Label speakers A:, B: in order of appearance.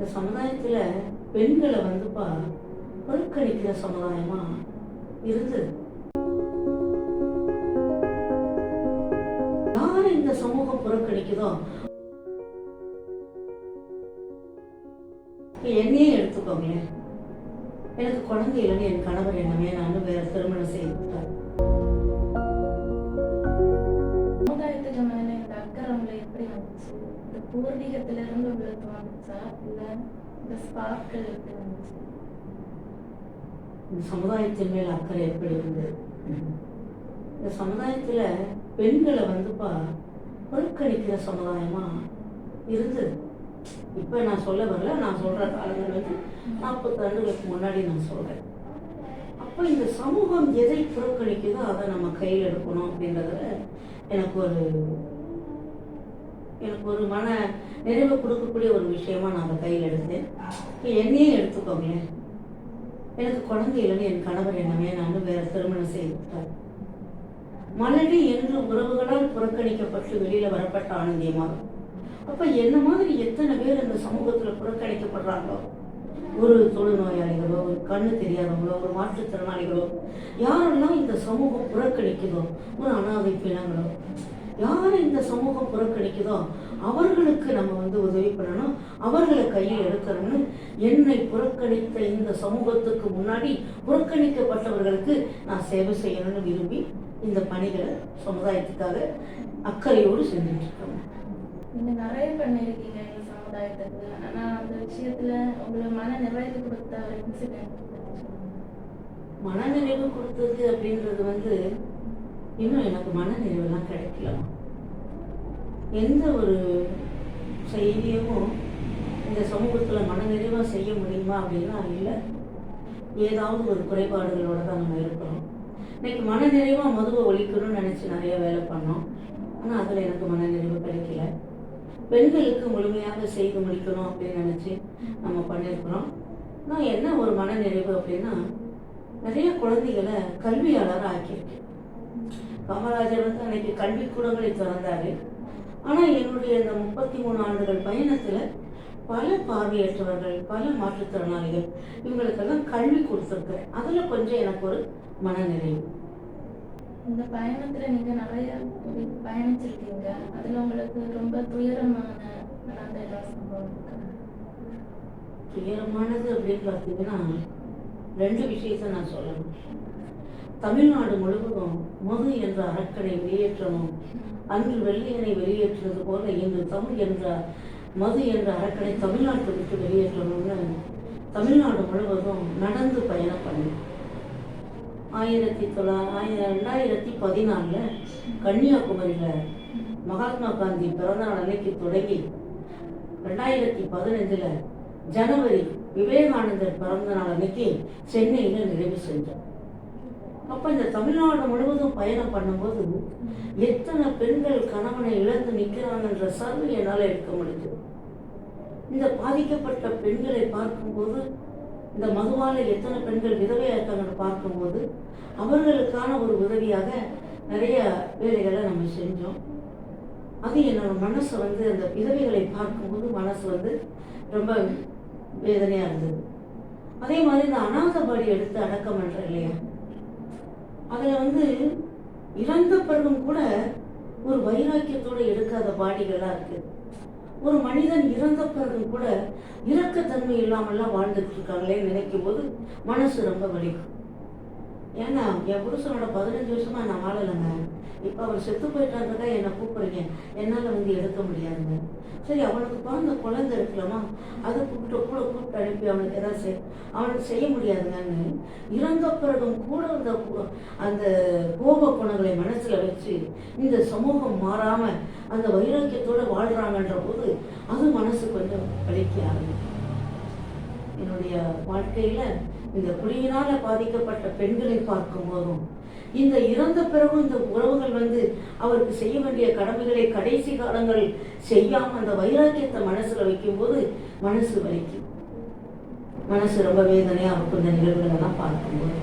A: இந்த சமுதாயத்துல பெண்களை புறக்கணிக்கிற சமுதாயமா இருந்தது. யாரை இந்த சமூகம் புறக்கணிக்குதோ, என்னையே எடுத்துக்கோங்களேன். எனக்கு குழந்தை இல்லைன்னு என் கணவர் என்ன வேணான்னு வேற திருமணம் செய்தார்.
B: சமுதாயத்துக்கு மேல இந்த அக்கறை எப்படி வந்துச்சு? இந்த பூர்வீகத்துல இருந்து உங்களுக்கு வந்துச்சா, இல்ல இந்த ஸ்பார்க்கள் எப்படி வந்துச்சு?
A: இந்த சமுதாயத்தின் மேல் அக்கறை எப்படி இருந்தது? இந்த சமுதாயத்துல பெண்களை புறக்கணிக்கிற சமுதாயமா இருந்தது. இப்ப நான் சொல்ல வரல, நான் சொல்ற காலங்கள் 40 ஆண்டுகளுக்கு முன்னாடி நான் சொல்றேன். அப்ப இந்த சமூகம் எதை புறக்கணிக்குதோ அதை நம்ம கையில் எடுக்கணும் அப்படின்றதுல எனக்கு ஒரு மன நிறைவு கொடுக்கக்கூடிய ஒரு விஷயமா நான் அதை கையில் எடுத்தேன். என்னையே எடுத்துக்கோங்களேன். எனக்கு குழந்தை இல்லைன்னு என் கணவர் என்ன வேணான்னு வேற திருமணம் செய்தார். மலடி என்று உறவுகளால் புறக்கணிக்கப்பட்டு வெளியில வரப்பட்ட ஆனந்தியமாக. அப்ப என்ன மாதிரி எத்தனை பேர் இந்த சமூகத்துல புறக்கணிக்கப்படுறாங்களோ, ஒரு தொழுநோயாளிகளோ, ஒரு கண்ணு தெரியாதவங்களோ, ஒரு மாற்றுத்திறனாளிகளோ, யாரெல்லாம் இந்த சமூகம் புறக்கணிக்குதோ, ஒரு அனாதை பிணங்களோ, யாரை இந்த சமூகம் புறக்கணிக்குதோ அவர்களுக்கு நம்ம உதவி பண்ணணும், அவர்களை கையில் எடுக்கணும்னு என்னை புறக்கணித்த இந்த சமூகத்துக்கு முன்னாடி புறக்கணிக்கப்பட்டவர்களுக்கு நான் சேவை செய்யணும்னு விரும்பி இந்த பணிகளை சமுதாயத்துக்காக அக்கறையோடு செஞ்சுட்டு இருக்கோம்.
B: நீங்க நிறைய பண்ணிருக்கீங்க இந்த சமுதாயத்துக்கு. ஆனா அந்த விஷயத்துல உங்களுக்கு மன நிறைவு கொடுத்த ஒரு இன்சிடென்ட்?
A: மன நிறைவு கொடுத்தது அப்படின்றது இன்னும் எனக்கு மன நிறைவெல்லாம் கிடைக்கல. எந்த ஒரு செய்தியும் இந்த சமூகத்துல மன நிறைவா செய்ய முடியுமா அப்படின்னா இல்லை. ஏதாவது ஒரு குறைபாடுகளோட தான் நம்ம இருக்கிறோம். இன்னைக்கு மன நிறைவா மதுவை ஒழிக்கணும்னு நினைச்சு நிறைய வேலை பண்ணோம். ஆனா அதுல எனக்கு மன நிறைவு கிடைக்கல. பெண்களுக்கு முழுமையாக செய்து முடிக்கணும் அப்படின்னு நினைச்சு நம்ம பண்ணியிருக்கிறோம். நான் என்ன ஒரு மன நிறைவு அப்படின்னா, நிறைய குழந்தைகளை கல்வியாளர் ஆக்கியிருக்கேன். காமராஜர் அன்னைக்கு கல்விக்கூடங்களை திறந்தாரு. ஆனா என்னுடைய இந்த 33 ஆண்டுகள் பயணத்துல பல பார்வையற்றவர்கள், பல மாற்றுத்திறனாளிகள், இவங்களுக்கெல்லாம் கல்வி கொடுத்துருக்கிறேன். அதுல கொஞ்சம் எனக்கு ஒரு மன நிறைவு.
B: இந்த பயணத்துல நீங்க நிறைய பயணிச்சிருக்கீங்க. அதுல உங்களுக்கு ரொம்ப துயரமான நடந்த ஏதாவது சம்பவம் இருக்கா?
A: துயரமானது அப்படின்னு பார்த்தீங்கன்னா 2 விஷயத்த நான் சொல்லணும். தமிழ்நாடு முழுவதும் மது என்ற அரக்கனை வெளியேற்றணும். அன்று வெள்ளையனை வெளியேற்றுவது போல இன்று தமிழ் என்ற மது என்ற அரக்கனை தமிழ்நாட்டை விட்டு வெளியேற்றணும்னு தமிழ்நாடு முழுவதும் நடந்து பயணம் பண்ணி 2014 கன்னியாகுமரியில மகாத்மா காந்தி பிறந்தநாள் அன்னைக்கு தொடங்கி 2015 ஜனவரி விவேகானந்தர் பிறந்த நாள் அன்னைக்கு சென்னையில நிறைவு செஞ்சோம். அப்ப இந்த தமிழ்நாடு முழுவதும் பயணம் பண்ணும்போது எத்தனை பெண்கள் கணவனை இழந்து நிற்கிறாங்கன்ற சர்வு என்னால் எடுக்க முடிஞ்சது. இந்த பாதிக்கப்பட்ட பெண்களை பார்க்கும்போது, இந்த மதுவால எத்தனை பெண்கள் விதவையாக்காங்கன்னு பார்க்கும்போது அவர்களுக்கான ஒரு உதவியாக நிறைய வேலைகளை நம்ம செஞ்சோம். அது என்னோட மனசு அந்த விதவைகளை பார்க்கும்போது மனசு ரொம்ப வேதனையா இருந்தது. அதே மாதிரி இந்த அநாதபாடி எடுத்து அடக்கம் பண்ற இல்லையா, அதுல இறந்த பிறகும் கூட ஒரு வைராக்கியத்தோடு எடுக்காத பாடிகள்லாம் இருக்கு. ஒரு மனிதன் இறந்த பிறகும் கூட இரக்கத்தன்மை இல்லாமல்லாம் வாழ்ந்துட்டு இருக்காங்களேன்னு நினைக்கும் போது மனசு ரொம்ப வலிக்கும். ஏன்னா என் புருஷனோட 15 வருஷமா நான் வாழலைங்க. இப்போ அவர் செத்து போயிட்டாருக்கா என்னை கூப்பிடுறீங்க, என்னால் எடுக்க முடியாதுங்க. சரி, அவனுக்கு பிறந்த குழந்தை இருக்கலாமா, அதை கூப்பிட்டு அனுப்பி அவனுக்கு ஏதாவது அவனுக்கு செய்ய முடியாதுங்கன்னு இறந்த பிறகும் கூட அந்த கோப குணங்களை மனசுல வச்சு இந்த சமூகம் மாறாம அந்த வைராக்கியத்தோட வாழ்றாங்கன்ற போது அது மனசு கொஞ்சம் வலிக்க ஆரம்பிக்கும். என்னுடைய வாழ்க்கையில இந்த குடியினால பாதிக்கப்பட்ட பெண்களை பார்க்கும் போதும், இந்த இறந்த பிறகும் இந்த உறவுகள் அவருக்கு செய்ய வேண்டிய கடமைகளை கடைசி காலங்கள் செய்யாம அந்த வைராக்கியத்தை மனசுல வைக்கும் போது மனசு வலிக்கும். மனசு ரொம்ப வேதனையா இருக்கும் இந்த நிகழ்வுகள் எல்லாம் பார்க்கும்போது.